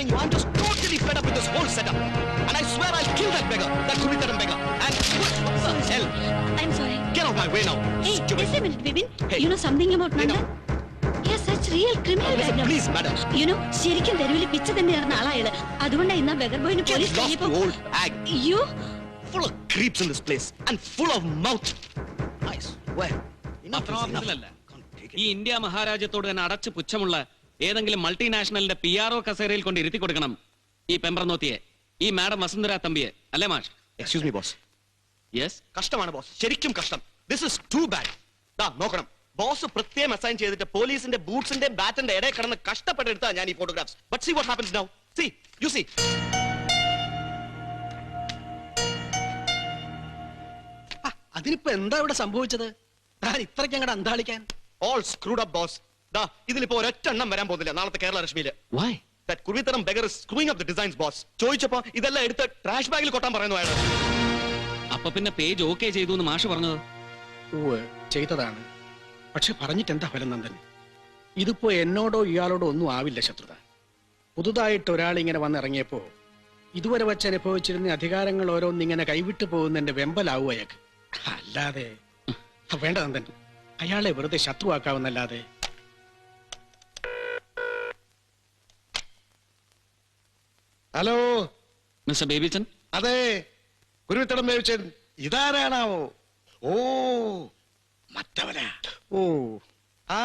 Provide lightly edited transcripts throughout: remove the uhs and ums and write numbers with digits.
telling you, I'm just totally fed up with this whole setup. And I swear I'll kill that beggar, that Kurvitharam beggar. And hell. I'm sorry. Get out of my way now. Hey, Stupid. just a minute, Vipin. Hey. You know something about Nanda? He has such real criminal Listen, background. please, madam. You know, ശരിക്കും തെരുവിൽ പിച്ച തന്നെ നടന്ന ആളാണ്. അതുകൊണ്ടാണ് ഇന്ന് beggar ബോയിനെ Get police lost, you old hag. You? Full of creeps in this place and full of mouth. I swear. Enough is enough. ഈ ഇന്ത്യ മഹാരാജ്യത്തോട് തന്നെ അടച്ചു പുച്ഛമുള്ള ഏതെങ്കിലും മൾട്ടിനാഷണലിന്റെ PRO കസേരയിൽ കൊണ്ട് ഇരുത്തി കൊടുക്കണം ഈ പെമ്പ്രനോത്തിയെ, ഈ മാഡം വസുന്ധര തമ്പിയെ, അല്ലേ മാഷ്? Excuse me, boss. Yes? കഷ്ടമാണ് ബോസ്, ശരിക്കും കഷ്ടം. This is too bad. ദാ നോക്കണം, ബോസ് പ്രത്യേകം അസൈൻ ചെയ്തിട്ട് പോലീസിന്റെ ബൂട്ട്സിന്റെ ബാറ്റിന്റെ ഇടയിൽ കിടന്ന് കഷ്ടപ്പെട്ടെടുത്താ ഞാൻ ഈ photographs. But see what happens now. See, you see. അതിനിപ്പോ എന്താ ഇവിടെ സംഭവിച്ചത്? താൻ ഇത്രയ്ക്ക് അങ്ങോട്ട് അന്താളിക്കാൻ? All screwed up, boss. ദാ ഇതിലിപ്പോ ഒരൊറ്റ എണ്ണം വരാൻ പോകുന്നില്ല നാളത്തെ Kerala രശ്മിയില്. Why? That Kurvitharam beggar is screwing up the designs, boss. ചോദിച്ചപ്പോ ഇതെല്ലാം എടുത്ത് ട്രാഷ് ബാഗിൽ കൊട്ടാൻ പറയുന്നു അയാൾ. അപ്പൊ പിന്നെ പേജ് ഓക്കെ ചെയ്തു എന്ന് മാഷ് പറഞ്ഞത്? ചെയ്തതാണ്. പക്ഷെ പറഞ്ഞിട്ട് എന്താ ഫലം നന്ദൻ? ഇതിപ്പോ എന്നോടോ ഇയാളോടോ ഒന്നും ആവില്ല ശത്രുത. പുതുതായിട്ട് ഒരാൾ ഇങ്ങനെ വന്നിറങ്ങിയപ്പോ ഇതുവരെ വച്ച് അനുഭവിച്ചിരുന്ന അധികാരങ്ങൾ ഓരോന്നിങ്ങനെ കൈവിട്ടു പോകുന്നതിന്റെ വെമ്പലാവും അയാൾക്ക്. അല്ലാതെ വേണ്ട നന്ദൻ, അയാളെ വെറുതെ ശത്രുവാക്കാവുന്നല്ലാതെ. Hello mister Babychan? അതെ, കുരുവിത്തടം ബേബിച്ചൻ. ഇതാരാണാവോ? ഓ, മറ്റവനാ. ഓ, ആ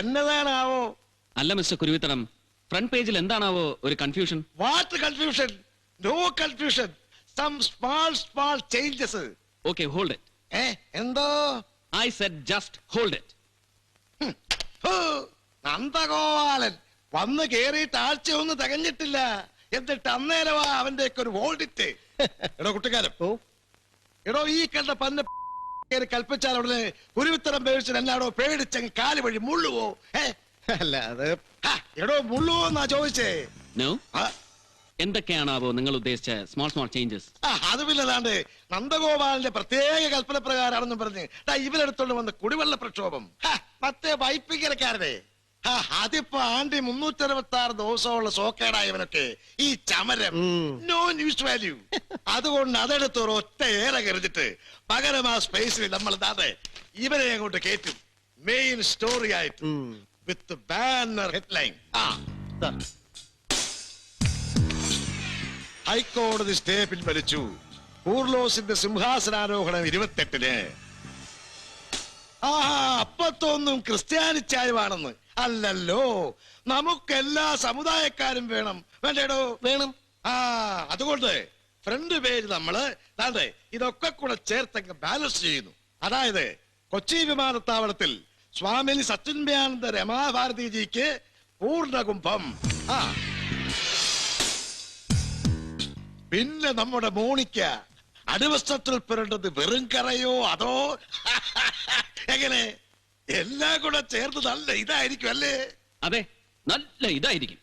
എന്നതാണാവോ? അല്ല മിസ്റ്റർ കുരുവിത്തടം, ഫ്രണ്ട് പേജിൽ എന്താണാവോ ഒരു confusion? What confusion? No confusion. Some small changes. Okay, hold it. എന്തോ? I said just hold it. Nandagopalan വന്ന് കേറിയിട്ട് ആഴ്ചയൊന്നും തികഞ്ഞിട്ടില്ല, എന്നിട്ട് അന്നേരമാ അവന്റെ ഒക്കെ ഒരു ഹോൾഡിറ്റ്. എടോ കുട്ടിക്കാരൻ, എടോ ഈ കണ്ട പന്ന കൽപ്പിച്ചാൽ ഉടനെ കുരുവിത്തരം പേടിച്ചു എന്നാടോ പേടിച്ചങ്ങ് കാല് വഴി മുള്ളുവോ? അല്ല അത് എടോ മുള്ളുവോ എന്നാ ചോദിച്ചേ. നോ, എന്തൊക്കെയാണാവോ നിങ്ങൾ ഉദ്ദേശിച്ച സ്മോൾ ചേഞ്ചസ്? അത് പിന്നല്ലാണ്ട് നന്ദഗോപാലിന്റെ പ്രത്യേക കൽപ്പന പ്രകാരമാണെന്നും പറഞ്ഞ് ഇവരെടുത്തോണ്ട് വന്ന കുടിവെള്ള പ്രക്ഷോഭം, മറ്റേ വൈപ്പിക്കരക്കാരനെ, അതിപ്പോ ആണ്ടി 366 ദിവസമുള്ള സോക്കേടായവനൊക്കെ ഈ ചമരം നോ ന്യൂസ് വാല്യൂ. അതുകൊണ്ട് അതെടുത്ത് ഒറ്റ ഏറെ കരുതിട്ട് പകരം ആ സ്പേസിൽ നമ്മൾ ഇതാതെ ഇവരെ അങ്ങോട്ട് കയറ്റും മെയിൻ സ്റ്റോറി ആയിട്ട് വിത്ത് ബാനർ ഹെഡ്ലൈൻ. ഹൈക്കോടതി സ്റ്റേ പിൻവലിച്ചു. കൂർലോസിന്റെ സിംഹാസനാരോഹണം 28-ന്. അപ്പത്തൊന്നും ക്രിസ്ത്യാനിച്ചായവാണെന്ന് അല്ലല്ലോ, നമുക്കെല്ലാ സമുദായക്കാരും വേണം. വേണ്ടേടോ? വേണം. അതുകൊണ്ട് ഫ്രണ്ട് പേജ് നമ്മള് ഇതൊക്കെ കൂടെ ചേർത്തങ്ങ് ബാലൻസ് ചെയ്യുന്നു. അതായത് കൊച്ചി വിമാനത്താവളത്തിൽ സ്വാമി സച്ചിന്മയാനന്ദ രമാഭാരതിജിക്ക് പൂർണ്ണകുംഭം. പിന്നെ നമ്മുടെ മോണിക്ക അടിവസ്ത്രത്തിൽ പുരണ്ടത് വെറും കറയോ അതോ എങ്ങനെ? എല്ലാം കൂടെ ചേർത്ത് നല്ല ഇതായിരിക്കും അല്ലേ? അതെ, നല്ല ഇതായിരിക്കും.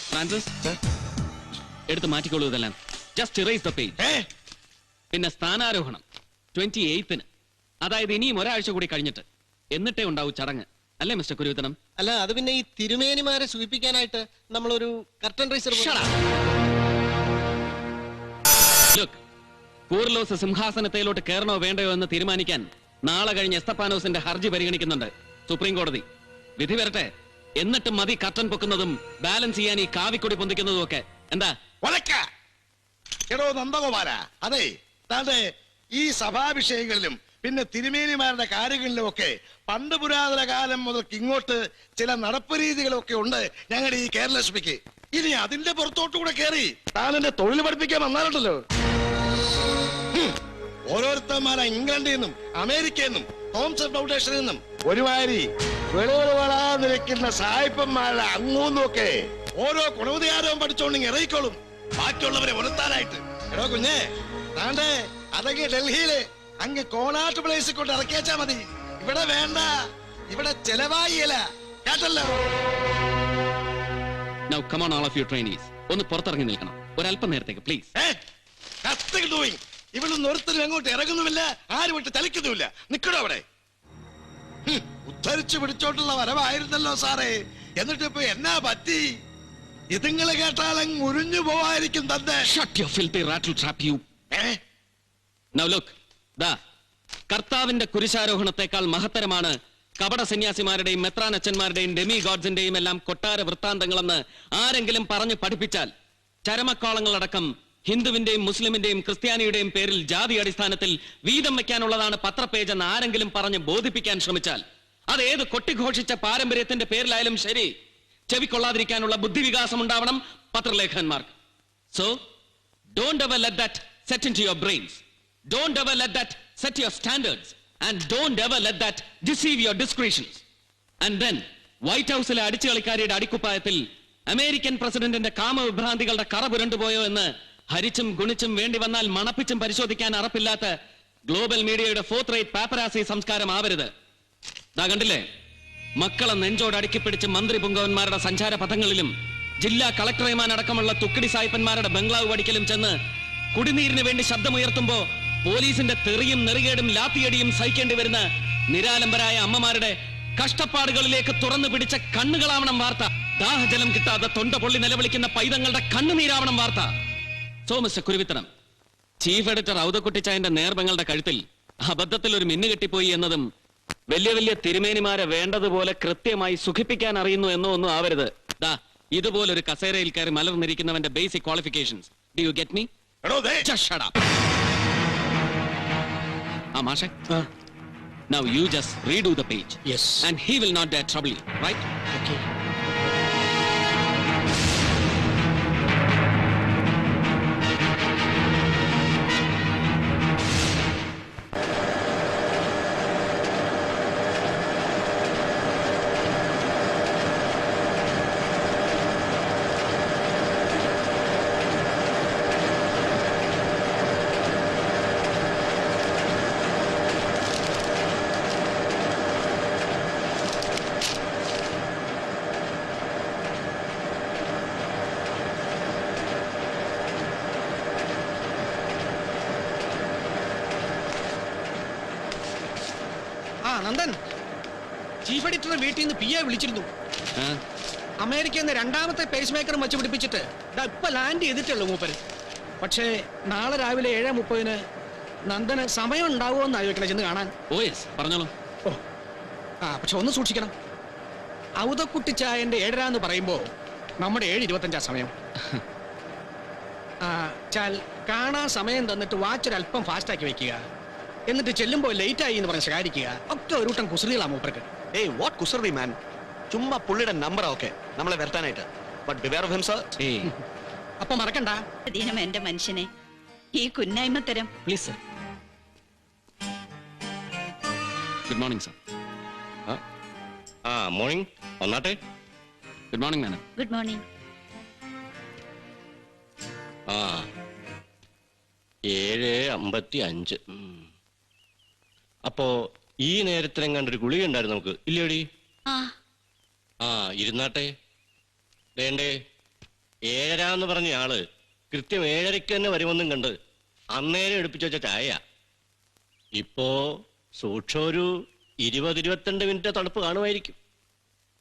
ഫ്രാൻസിസ്, എടുത്ത് മാറ്റിക്കോളൂ ഇതെല്ലാം. Just erase the page. പിന്നെ സ്ഥാനാരോഹണം 28-ന്, അതായത് ഇനിയും ഒരാഴ്ച കൂടി കഴിഞ്ഞിട്ട്, എന്നിട്ടേ ഉണ്ടാവൂ ചടങ്ങ്, അല്ലേ മിസ്റ്റർ കുരുവിത്തനം? അല്ല, അത് പിന്നെ ഈ തിരുമേനിമാരെ സൂചിപ്പിക്കാനായിട്ട് നമ്മളൊരു കർട്ടൻ റൈസർ. കൂർലോസ് സിംഹാസനത്തിലോട്ട് കയറണോ വേണ്ടയോ എന്ന് തീരുമാനിക്കാൻ നാളെ കഴിഞ്ഞ് എസ്തപ്പാനോസിന്റെ ഹർജി പരിഗണിക്കുന്നുണ്ട് സുപ്രീം കോടതി. വിധി വരട്ടെ, എന്നിട്ട് മതി കർട്ടൻ പൊക്കുന്നതും ബാലൻസ് ചെയ്യാൻ ഈ കാവിക്കൊടി പൊന്തിക്കുന്നതും ഒക്കെ. എന്താ? എടോ നന്ദഗോപാല, അതെ, താണ്ടെ ഈ സഭാവിഷയങ്ങളിലും പിന്നെ തിരുമേനിമാരുടെ കാര്യങ്ങളിലും ഒക്കെ പണ്ട് പുരാതന കാലം മുതൽക്ക് ഇങ്ങോട്ട് ചില നടപ്പ് രീതികളൊക്കെ ഉണ്ട് ഞങ്ങളുടെ ഈ കേരളലക്ഷ്മിക്ക്. ഇനി അതിന്റെ പുറത്തോട്ടു കൂടെ കയറി താൻ എന്റെ തൊഴിൽ പഠിപ്പിക്കാൻ വന്നാലുണ്ടല്ലോ. ഓരോരുത്തന്മാരെ ഇംഗ്ലണ്ടിൽ നിന്നും അമേരിക്കയിൽ നിന്നും തോംസൺ ഫൗണ്ടേഷനിൽ നിന്നും ഒരുമാതിരി വെളുവളാന്നിരിക്കുന്ന സായിപ്പന്മാരുടെ അങ്ങൂന്നൊക്കെ ഓരോ ഗുണവധികാരവും പഠിച്ചോണ്ട് ഇറങ്ങിക്കോളും ബാക്കിയുള്ളവരെ ഉണർത്താനായിട്ട്. എടോ കുഞ്ഞേ, താണ്ടേ അതൊക്കെ ഡൽഹിയില് അങ്ങ് കോണാട്ട് പ്ലേസിൽ കൊണ്ട് ഇറക്കിയാച്ചാ മതി. ഇവിടെ വേണ്ട, ഇവിടെ ചെലവായില്ല, കേട്ടല്ലോ. Now come on all of you trainees, ഒന്ന് പുറത്തിറങ്ങി നിൽക്കണം ഒരല്പം നേരത്തേക്ക് പ്ലീസ്. ഇവളൊന്നും ഒരുത്തരും എങ്ങോട്ട് ഇറങ്ങുന്നുമില്ല, ആരും വിട്ട് ചലിക്കുന്നുമില്ല. നിക്കണോ അവിടെ? ഉദ്ധരിച്ചു പിടിച്ചോട്ടുള്ള വരവായിരുന്നല്ലോ സാറേ, എന്നിട്ട് ഇപ്പൊ എന്നാ പറ്റി? ഇതുങ്ങള് കേട്ടാലും ഉരിഞ്ഞു പോവായിരിക്കും തന്നെ. Shut your filthy rattle trap, you. Now look, ദാ കർത്താവിന്റെ കുരിശാരോഹണത്തെക്കാൾ മഹത്തരമാണ് കപട സന്യാസിമാരുടെയും മെത്രാനച്ചന്മാരുടെയും ഡെമി ഗോഡ്സിന്റെയും എല്ലാം കൊട്ടാര വൃത്താന്തങ്ങളെന്ന് ആരെങ്കിലും പറഞ്ഞു പഠിപ്പിച്ചാൽ ചരമക്കോളങ്ങളടക്കം ഹിന്ദുവിന്റെയും മുസ്ലിമിന്റെയും ക്രിസ്ത്യാനിയുടെയും പേരിൽ ജാതി അടിസ്ഥാനത്തിൽ വീതം വെക്കാനുള്ളതാണ് പത്രപേജ് എന്ന് ആരെങ്കിലും പറഞ്ഞ് ബോധിപ്പിക്കാൻ ശ്രമിച്ചാൽ അത് ഏത് കൊട്ടിഘോഷിച്ച പാരമ്പര്യത്തിന്റെ പേരിലായാലും ശരി ചെവിക്കൊള്ളാതിരിക്കാനുള്ള ബുദ്ധിവികാസം ഉണ്ടാവണം പത്രലേഖകന്മാർക്ക്. So don't ever let that set into your brains. Don't ever let that set your standards and don't ever let that deceive your descriptions. And then white ഹൗസിലെ അടിച്ചുകളിക്കാരിയുടെ അടിക്കുപ്പായത്തിൽ അമേരിക്കൻ പ്രസിഡന്റിന്റെ കാമവിഭ്രാന്തികളുടെ കറ പുരണ്ടുപോയോ എന്ന് ഹരിച്ചും ഗുണിച്ചും വേണ്ടി വന്നാൽ മണപ്പിച്ചും പരിശോധിക്കാൻ അറപ്പില്ലാത്ത ഗ്ലോബൽ മീഡിയയുടെ ഫോർത്ത് റേറ്റ് പാപ്പരാസി സംസ്കാരം ആവരുത്. ദാ കണ്ടില്ലേ, മക്കളെ നെഞ്ചോട് അടുക്കിപ്പിടിച്ച് മന്ത്രി പുങ്കവന്മാരുടെ സഞ്ചാര പഥങ്ങളിലും ജില്ലാ കളക്ടർമാരടക്കമുള്ള തുക്കിടി സായിപ്പന്മാരുടെ ബംഗ്ലാവ് വടിക്കലും ചെന്ന് കുടിനീരിന് വേണ്ടി ശബ്ദമുയർത്തുമ്പോ പോലീസിന്റെ തെറിയും നെറികേടും ലാത്തിയടിയും സഹിക്കേണ്ടി വരുന്ന നിരാലംബരായ അമ്മമാരുടെ കഷ്ടപ്പാടുകളിലേക്ക് തുറന്നു പിടിച്ച കണ്ണുകളാവണം വാർത്ത. ദാഹജലം കിട്ടാതെ തൊണ്ട പൊള്ളി നിലവിളിക്കുന്ന പൈതങ്ങളുടെ കണ്ണുനീരാവണം വാർത്ത. സോ മിസ്റ്റർ കുരുവിത്തനം, ചീഫ് എഡിറ്റർ ഔതക്കുട്ടിച്ചായന്റെ നേർബങ്ങളുടെ കഴുത്തിൽ അബദ്ധത്തിൽ ഒരു മിന്നു കെട്ടിപ്പോയി എന്നതും വലിയ വലിയ തിരുമേനിമാരെ വേണ്ടതുപോലെ കൃത്യമായി സുഖിപ്പിക്കാൻ അറിയുന്നു എന്നോ ഒന്നും ആവരുത്. ദാ ഇതുപോലൊരു കസേരയിൽ കയറി മലർന്നിരിക്കുന്നവന്റെ basic qualifications. Do you get me? Just shut up. Mashe? Now you just redo the page. Yes. And he will not dare trouble you, right? Okay. Nandan, chief എഡിറ്ററെ വീട്ടിൽ നിന്ന് PA വിളിച്ചിരുന്നു. അമേരിക്കയിൽ നിന്ന് രണ്ടാമത്തെ പേസ് മേക്കറും വെച്ച് പിടിപ്പിച്ചിട്ട് ഇപ്പൊ ലാൻഡ് ചെയ്തിട്ടുള്ളൂ മൂപ്പര്. പക്ഷേ നാളെ രാവിലെ 7:30 നന്ദന് സമയം ഉണ്ടാവുമോ എന്ന് ആലോചിക്കണം ചെന്ന് കാണാൻ. പറഞ്ഞോളൂ. പക്ഷെ ഒന്ന് സൂക്ഷിക്കണം. ഔതക്കുട്ടിച്ചായന്റെ 7:30 എന്ന് പറയുമ്പോ നമ്മുടെ 7:25 സമയം. കാണാൻ സമയം തന്നിട്ട് വാച്ച് ഒരല്പം ഫാസ്റ്റ് ആക്കി വെക്കുക. എന്നിട്ട് ചെല്ലുമ്പോൾ ലേറ്റ് ആയി എന്ന് പറഞ്ഞ് ശകാരിക്കുക. ഒക്കെ ഒരു കൂട്ടം കുസൃതികളാ മൂപ്പർക്ക്. ഏയ് വാട്ട് കുസൃതി മാൻ. ചുമ്മാ പുള്ളിയുടെ നമ്പറാ ഒക്കെ നമ്മളെ വരുത്താനായിട്ട്. But beware of him sir. അപ്പൊ മറക്കണ്ട. ദിനം എന്റെ മനുഷ്യനെ ഈ കുന്നായ്മ തരം. Please sir. Good morning sir. Morning. വന്നാട്ടെ. Good morning madam. Good morning. 7:55. അപ്പോ ഈ നേരത്തിനെങ്ങാണ്ടൊരു ഗുളിക ഉണ്ടായിരുന്നു നമുക്ക്, ഇല്ലേടി? ഇരുന്നാട്ടെ. വേണ്ടേ, 7:30 എന്ന് പറഞ്ഞ ആള് കൃത്യം 7:30 തന്നെ വരുമെന്നും കണ്ട് അന്നേരം എടുപ്പിച്ചു വെച്ച ചായ. ഇപ്പോ സൂക്ഷം ഒരു 20-22 മിനിറ്റ് തണുപ്പ് കാണുമായിരിക്കും.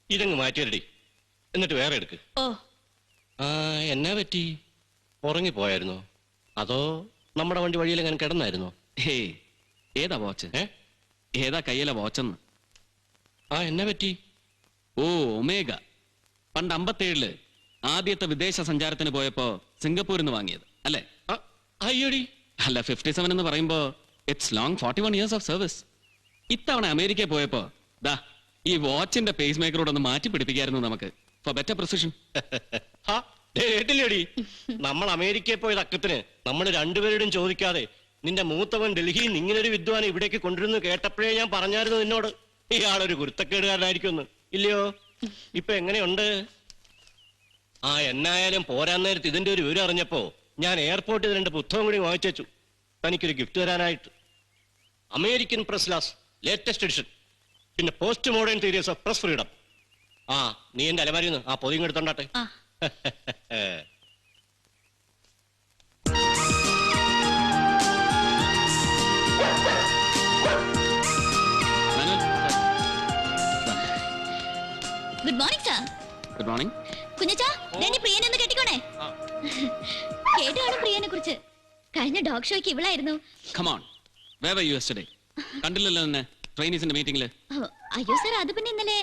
ഇതങ്ങ് മാറ്റിയരടി, എന്നിട്ട് വേറെ എടുക്ക്. എന്നാ പറ്റി? ഉറങ്ങിപ്പോയായിരുന്നോ? അതോ നമ്മുടെ വണ്ടി വഴിയിൽ അങ്ങനെ കിടന്നായിരുന്നോ? ഏതാ വാച്ച്? ഏതാ കയ്യിലെ വാച്ചെന്ന്? എന്നാ പറ്റി? ഒമേഗ. പണ്ട് 57 ആദ്യത്തെ വിദേശ സഞ്ചാരത്തിന് പോയപ്പോ സിംഗപ്പൂരിൽ നിന്ന് വാങ്ങിയത് അല്ലേ? അയ്യോടി. അല്ല, 57 എന്ന് പറയുമ്പോ it's long 41 years of service. ഇത്തവണ അമേരിക്കയിൽ പോയപ്പോ ദാ ഈ വാച്ചിന്റെ പേസ് മേക്കറോട് ഒന്ന് മാറ്റി പിടിപ്പിക്കായിരുന്നു നമുക്ക്, ഫോർ ബെറ്റർ പ്രിസിഷൻ. കേട്ടില്ലേടി, നമ്മൾ അമേരിക്കയിൽ പോയത് അക്കത്തിന് നമ്മൾ രണ്ടുപേരോടും ചോദിക്കാതെ നിന്റെ മൂത്തവൻ ഡൽഹിയിൽ നിന്ന് ഇങ്ങനൊരു വിദ്വാനെ ഇവിടേക്ക് കൊണ്ടുവരുന്നു കേട്ടപ്പോഴേ ഞാൻ പറഞ്ഞായിരുന്നു നിന്നോട് ഇയാളൊരു കുരുത്തക്കേടുകാരനായിരിക്കുമെന്ന്. ഇല്ലയോ? ഇപ്പൊ എങ്ങനെയുണ്ട്? എന്നായാലും പോരാൻ നേരത്ത് ഇതിന്റെ ഒരു വിവരം അറിഞ്ഞപ്പോ ഞാൻ എയർപോർട്ടിൽ 2 പുസ്തകം കൂടി വാങ്ങിച്ചു തനിക്കൊരു ഗിഫ്റ്റ് തരാനായിട്ട്. American press laws latest edition, പിന്നെ post modern theories of press freedom. നീ എന്റെ അലമാരിന്ന് ആ പൊതിയും എടുത്തോണ്ടാട്ടെ. Good morning sir. Good morning. കുഞ്ഞച്ചാ പ്രിയനെ ഒന്ന് കെട്ടിക്കോണേ. കേട്ടാണ് പ്രിയനെ കുറിച്ച്. കഴിഞ്ഞ ഡോഗ് ഷോയ്ക്ക് ഇവളായിരുന്നു. Come on, where were you yesterday? കണ്ടില്ലല്ലോ എന്നെ ട്രെയിനീസിന്റെ മീറ്റിംഗില്. അയ്യോ സാർ, അത് പിന്നെ ഇന്നലെ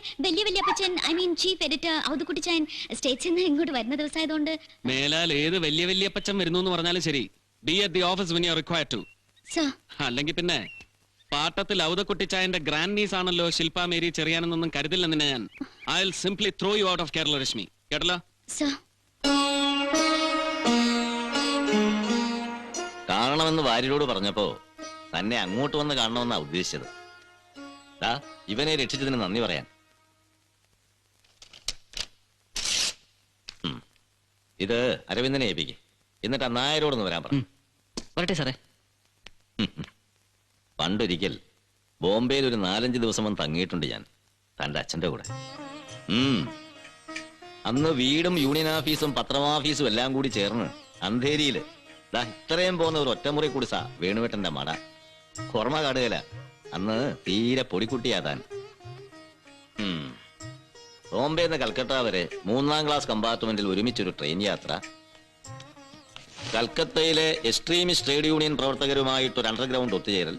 വലിയ അപ്പച്ചൻ, ഐ മീൻ ചീഫ് എഡിറ്റർ ഔതുക്കുട്ടിച്ചാൻ സ്റ്റേറ്റ്സിൽ നിന്ന് ഇങ്ങോട്ട് വരുന്ന ദിവസമായതുകൊണ്ട്. മേലാൽ ഏത് വലിയ പച്ചം വരുന്നു എന്ന് പറഞ്ഞാലും ശരി, B at the office when you are required to. Sir അല്ലെങ്കിൽ പിന്നെ പാട്ടത്തിൽ ഔതക്കുട്ടിച്ചായന്റെ ഗ്രാൻഡ് നീസ് ആണല്ലോ ശില്പ മേരി ചെറിയാനെന്നൊന്നും കരുതില്ല നിന്നെ ഞാൻ. I will simply throw you out of Kerala Rashmi. കേട്ടല്ലോ? സാർ കാണണമെന്ന് വാര്യരോട് പറഞ്ഞപ്പോ തന്നെ അങ്ങോട്ട് വന്ന് കാണണമെന്നാ ഉദ്ദേശിച്ചത്. ഇവനെ രക്ഷിച്ചതിന് നന്ദി പറയാൻ. ഇത് അരവിന്ദനെ ഏൽപ്പിക്ക്. എന്നിട്ട് ആ നായരോടൊന്ന് വരാൻ പറഞ്ഞു. വരട്ടെ സാറേ. പണ്ടൊരിക്കൽ ബോംബെയിൽ ഒരു 4-5 ദിവസം വന്ന് തങ്ങിയിട്ടുണ്ട് ഞാൻ, തന്റെ അച്ഛന്റെ കൂടെ. അന്ന് വീടും യൂണിയൻ ഓഫീസും പത്രമാഫീസും എല്ലാം കൂടി ചേർന്ന് അന്ധേരിയില് ഇത്രയും പോകുന്ന ഒരു ഒറ്റമുറി കുടിസാ വേണുവേട്ടന്റെ മട. ഓർമ്മ കാടുകല. അന്ന് തീരെ പൊടിക്കുട്ടിയാ താൻ. ബോംബെന്ന് കൽക്കട്ട വരെ 3ാം ക്ലാസ് കമ്പാർട്ട്മെന്റിൽ ഒരുമിച്ചൊരു ട്രെയിൻ യാത്ര. കൽക്കത്തയിലെ എക്സ്ട്രീമിസ്റ്റ് ട്രേഡ് യൂണിയൻ പ്രവർത്തകരുമായിട്ടൊരു അണ്ടർഗ്രൗണ്ട് ഒത്തുചേരൽ.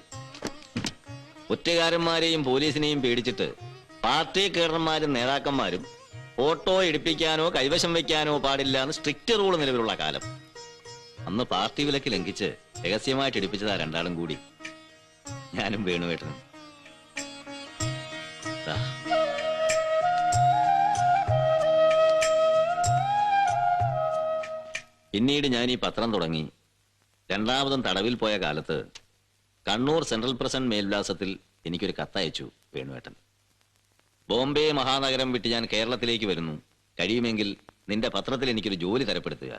ഒറ്റക്കാരന്മാരെയും പോലീസിനെയും പേടിച്ചിട്ട് പാർട്ടി കേഡർമാരും നേതാക്കന്മാരും ഫോട്ടോ എടുപ്പിക്കാനോ കൈവശം വയ്ക്കാനോ പാടില്ല എന്ന് സ്ട്രിക്റ്റ് റൂൾ നിലവിലുള്ള കാലം. അന്ന് പാർട്ടി വിലക്ക് ലംഘിച്ച് രഹസ്യമായിട്ട് എടുപ്പിച്ചതാ രണ്ടാളും കൂടി, ഞാനും വേണുവേട്ടനും. പിന്നീട് ഞാൻ ഈ പത്രം തുടങ്ങി 2ാമതും തടവിൽ പോയ കാലത്ത് കണ്ണൂർ സെൻട്രൽ പ്രസന്റ് മേൽവിലാസത്തിൽ എനിക്കൊരു കത്തയച്ചു വേണുവേട്ടൻ. ബോംബെ മഹാനഗരം വിട്ട് ഞാൻ കേരളത്തിലേക്ക് വരുന്നു, കഴിയുമെങ്കിൽ നിന്റെ പത്രത്തിൽ എനിക്കൊരു ജോലി തരപ്പെടുത്തുക.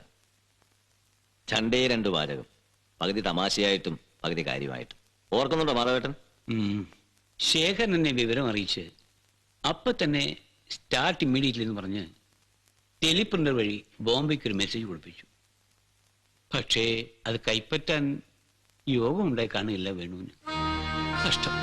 2 വാചകം, പകുതി തമാശയായിട്ടും പകുതി കാര്യമായിട്ടും. ഓർക്കുന്നുണ്ടോ മാധവേട്ടൻ? ശേഖരൻ എന്നെ വിവരം അറിയിച്ച് അപ്പൊ തന്നെ സ്റ്റാർട്ട് ഇമ്മീഡിയറ്റ്ലി എന്ന് പറഞ്ഞ് ടെലിപ്രിന്റർ വഴി ബോംബെക്ക് ഒരു മെസ്സേജ് കൊടുപ്പിച്ചു. പക്ഷേ അത് കൈപ്പറ്റാൻ യോഗം ഉണ്ടായി കാണില്ല വേണുവിന്. കഷ്ടം.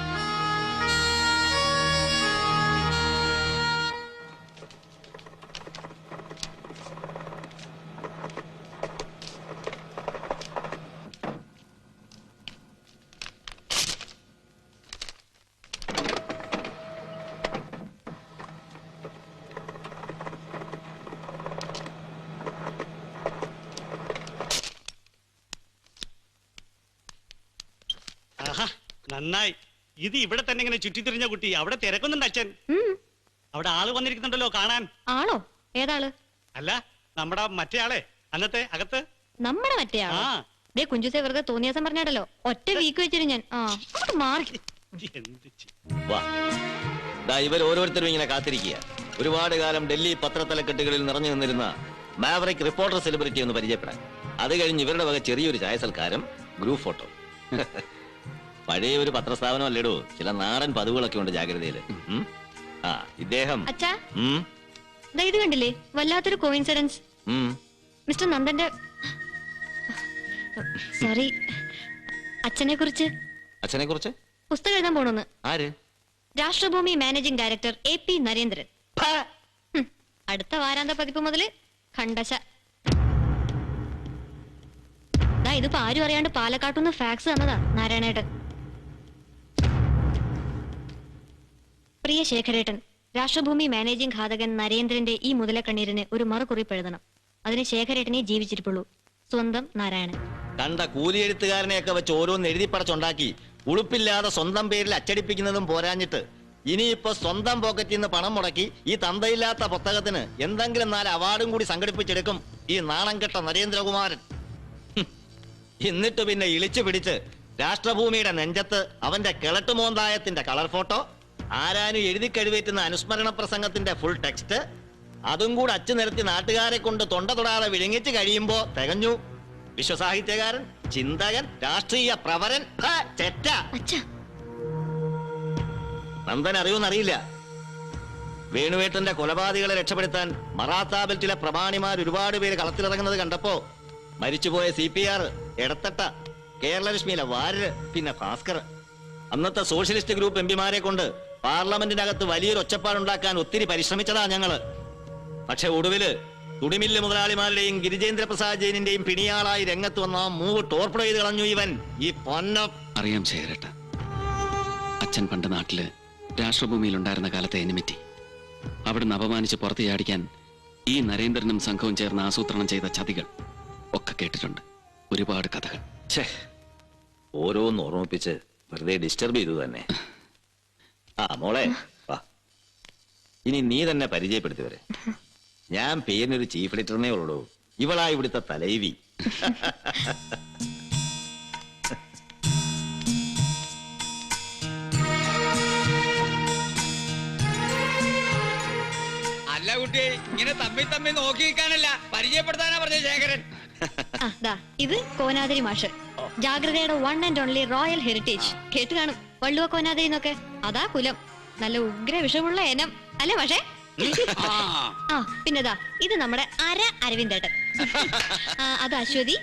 നന്നായി. ഇത് ഇവിടെ തന്നെ ഇങ്ങനെ ചുറ്റിത്തിരിഞ്ഞ കുട്ടി. അവിടെ തിരക്കുന്നുണ്ട് അച്ഛൻ. അവിടെ ആള് വന്നിരിക്കുന്നുണ്ടല്ലോ കാണാൻ. ആളോ? ഏതാള്? അല്ല, നമ്മുടെ മറ്റേ ആളെ അന്നത്തെ അകത്ത്. നമ്മുടെ മറ്റേ ആളോ? ദേ കുഞ്ചുസെ വെറുതെ തോന്നിയാസം പറഞ്ഞാടല്ലോ, ഒറ്റ വീക്ക് വെച്ചിട്ട് ഞാൻ മാറി. ഇവർ ഓരോരുത്തരും ഇങ്ങനെ കാത്തിരിക്കുക. ഒരുപാട് കാലം ഡൽഹി പത്രത്തലക്കെട്ടുകളിൽ നിറഞ്ഞു നിന്നിരുന്ന മാവറിക് റിപ്പോർട്ടർ സെലിബ്രിറ്റി ഒന്ന് പരിചയപ്പെടാൻ. അത് കഴിഞ്ഞ് ഇവരുടെ വക ചെറിയൊരു ചായ സൽക്കാരം, ഗ്രൂപ്പ് ഫോട്ടോ. പഴയ ഒരു പത്രസ്ഥാപനം അല്ലേടോ, ചില നാടൻ പതിവുകളൊക്കെ ഉണ്ട് ജാഗ്രതയില്. ഇദ്ദേഹം ഇത് കണ്ടില്ലേ, വല്ലാത്തൊരു കോയിൻസിഡൻസ്. മിസ്റ്റർ നന്ദന്റെ സോറി അച്ഛനെ കുറിച്ച് പുസ്തകം എഴുതാൻ പോണെന്ന്. ആര്? രാഷ്ട്രഭൂമി മാനേജിംഗ് ഡയറക്ടർ AP നരേന്ദ്രൻ. അടുത്ത വാരാന്ത പതിപ്പ് മുതല് ഖണ്ഡശ. ഇതിപ്പോ ആരും അറിയാണ്ട് പാലക്കാട്ടുനിന്ന് ഫാക്സ് തന്നതാ നാരായണേട്ടൻ. പ്രിയ ശേഖരേട്ടൻ, രാഷ്ട്രഭൂമി മാനേജിംഗ് ഘാതകൻ നരേന്ദ്രന്റെ ഈ മുതലക്കണ്ണീരിന് ഒരു മറുകുറിപ്പ് എഴുതണം. അതിന് ശേഖരേട്ടനെ ജീവിച്ചിരിപ്പുള്ളൂ. സ്വന്തം നാരായണൻ. കണ്ട കൂലിയെഴുത്തുകാരനെയൊക്കെ വെച്ച് ഓരോന്ന് എഴുതി പടച്ചുണ്ടാക്കി ഉളുപ്പില്ലാതെ സ്വന്തം പേരിൽ അച്ചടിപ്പിക്കുന്നതും പോരാഞ്ഞിട്ട് ഇനിയിപ്പോ സ്വന്തം പോക്കറ്റിൽ നിന്ന് പണം മുടക്കി ഈ തന്തയില്ലാത്ത പുസ്തകത്തിന് എന്തെങ്കിലും 4 അവാർഡും കൂടി സംഘടിപ്പിച്ചെടുക്കും ഈ നാണം കെട്ട നരേന്ദ്രകുമാരൻ. എന്നിട്ട് പിന്നെ ഇളിച്ചു പിടിച്ച് രാഷ്ട്രഭൂമിയുടെ നെഞ്ചത്ത് അവന്റെ കിളട്ടുമോന്തായത്തിന്റെ കളർ ഫോട്ടോ, ആരാനും എഴുതി കഴിവേറ്റുന്ന അനുസ്മരണ പ്രസംഗത്തിന്റെ ഫുൾ ടെക്സ്റ്റ്, അതും കൂടെ അച്ചു നിരത്തി നാട്ടുകാരെ കൊണ്ട് തൊണ്ട തൊടാതെ വിഴുങ്ങിച്ച് കഴിയുമ്പോ തികഞ്ഞു. വിശ്വസാഹിത്യകാരൻ, ചിന്തകൻ, രാഷ്ട്രീയ പ്രവരൻ, ചെറ്റ. നന്ദൻ അറിയൂന്നറിയില്ല. വേണുവേട്ടന്റെ കൊലപാതകളെ രക്ഷപ്പെടുത്താൻ മറാത്താബിൽ ചില പ്രമാണിമാർ ഒരുപാട് പേര് കളത്തിലിറങ്ങുന്നത് കണ്ടപ്പോ മരിച്ചുപോയ CPR, എടത്തട്ട, കേരളലക്ഷ്മിയിലെ വാര്യര്, പിന്നെ ഭാസ്കർ, അന്നത്തെ സോഷ്യലിസ്റ്റ് ഗ്രൂപ്പ് MP-മാരെ കൊണ്ട് പാർലമെന്റിനകത്ത് വലിയൊരു ഒച്ചപ്പാടുണ്ടാക്കാൻ ഒത്തിരി പരിശ്രമിച്ചതാ ഞങ്ങള്. പക്ഷെ ഒടുവില് തുണിമില്ല് മുതലാളിമാരുടെയും ഗിരിജേന്ദ്ര പ്രസാദ് ജെയിനിന്റെയും പിണിയാളായി രംഗത്ത് വന്ന ആ മൂവ് ടോർപ്പറോ ചെയ്ത് കളഞ്ഞു ഇവൻ. ഈ പൊന്ന അറിയാം ശേഖരേട്ട, അച്ഛൻ പണ്ട് നാട്ടില് രാഷ്ട്രഭൂമിയിൽ ഉണ്ടായിരുന്ന കാലത്തെ എനിമിറ്റി അവിടുന്ന് അപമാനിച്ച് പുറത്ത് ചാടിക്കാൻ ഈ നരേന്ദ്രനും സംഘവും ചേർന്ന് ആസൂത്രണം ചെയ്ത ചതികൾ ഒക്കെ കേട്ടിട്ടുണ്ട്. ഒരുപാട് കഥകൾ. ഓരോന്ന് ഓർമ്മിപ്പിച്ച് വെറുതെ ഡിസ്റ്റർബ് ചെയ്തു തന്നെ. ആ മോളെ വാ, ഇനി നീ തന്നെ പരിചയപ്പെടുത്തി വരെ. ഞാൻ പേരിനൊരു ചീഫ് എഡിറ്ററിനെ ഉള്ളൂ. ഇവളാ ഇവിടുത്തെ തലൈവി. അല്ല കുട്ടി, ഇങ്ങനെ തമ്മിൽ നോക്കി നിൽക്കാനല്ല, പരിചയപ്പെടുത്താനാ പറഞ്ഞ ശേഖരൻ. ഇത് കോനാതിരി മാഷ്, ജാഗ്രതയുടെ 1 and only റോയൽ ഹെറിറ്റേജ്. കേട്ട് കാണും വള്ളുവ കോനാതിരി എന്നൊക്കെ. അതാ കുലം, നല്ല ഉഗ്ര വിഷമുള്ള ഇനം അല്ലേ പക്ഷേ. പിന്നെതാ ഇത് നമ്മുടെ അരവിന്ദേട്ടൻ. അത് അശ്വതി,